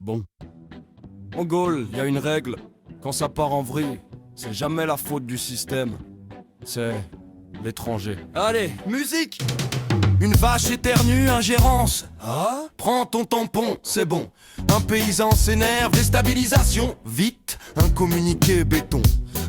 Bon. En Gaule, y a une règle. Quand ça part en vrille, c'est jamais la faute du système. C'est l'étranger. Allez, musique! Une vache éternue, ingérence. Ah? Prends ton tampon, c'est bon. Un paysan s'énerve, déstabilisation. Vite, un communiqué béton.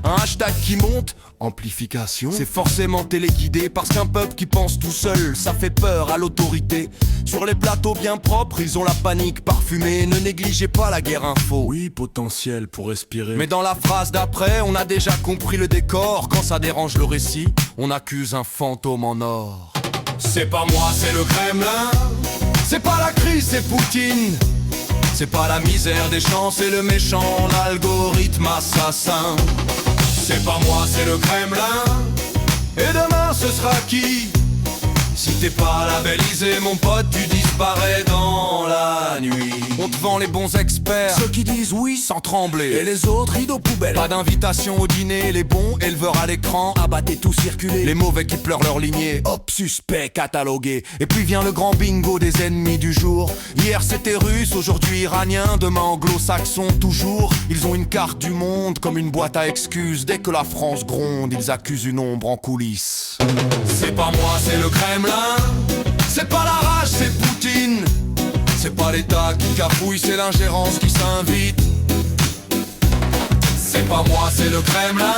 Un hashtag qui monte, amplification. C'est forcément téléguidé parce qu'un peuple qui pense tout seul, ça fait peur à l'autorité. Sur les plateaux bien propres, ils ont la panique parfumée. Ne négligez pas la guerre info. Oui, potentiel pour respirer. Mais dans la phrase d'après, on a déjà compris le décor. Quand ça dérange le récit, on accuse un fantôme en or. C'est pas moi, c'est le Kremlin. C'est pas la crise, c'est Poutine. C'est pas la misère des champs, c'est le méchant, l'algorithme assassin. C'est pas moi, c'est le Kremlin. Et demain ce sera qui? Si t'es pas labellisé, mon pote, tu disparais dans la nuit. On te vend les bons experts, ceux qui disent oui sans trembler. Et les autres, rideaux poubelles. Pas d'invitation au dîner, les bons éleveurs à l'écran, abattez tout circuler. Les mauvais qui pleurent leur lignée, hop, suspect, catalogué. Et puis vient le grand bingo des ennemis du jour. Hier c'était russe, aujourd'hui iranien, demain anglo-saxon toujours. Ils ont une carte du monde comme une boîte à excuses. Dès que la France gronde, ils accusent une ombre en coulisses. C'est pas moi, c'est le Kremlin. C'est pas la rage, c'est Poutine. C'est pas l'État qui cafouille, c'est l'ingérence qui s'invite. C'est pas moi, c'est le Kremlin.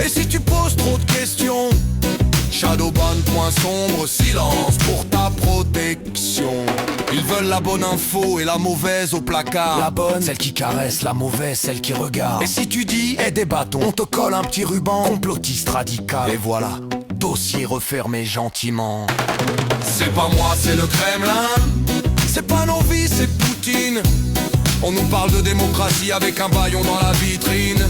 Et si tu poses trop de questions, Shadowban, point sombre, silence pour ta protection. Ils veulent la bonne info et la mauvaise au placard. La bonne, celle qui caresse, la mauvaise, celle qui regarde. Et si tu dis, des bâtons, on te colle un petit ruban. Complotiste radical. Et voilà, dossier refermé gentiment. C'est pas moi, c'est le Kremlin. C'est pas nos vies, c'est Poutine. On nous parle de démocratie avec un bâillon dans la vitrine.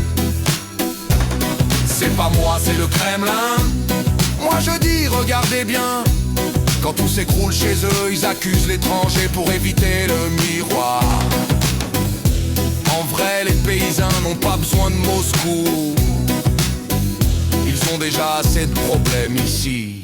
C'est pas moi, c'est le Kremlin. Moi je dis, regardez bien. Quand tout s'écroule chez eux, ils accusent l'étranger pour éviter le miroir. En vrai, les paysans n'ont pas besoin de Moscou. Ils ont déjà assez de problèmes ici.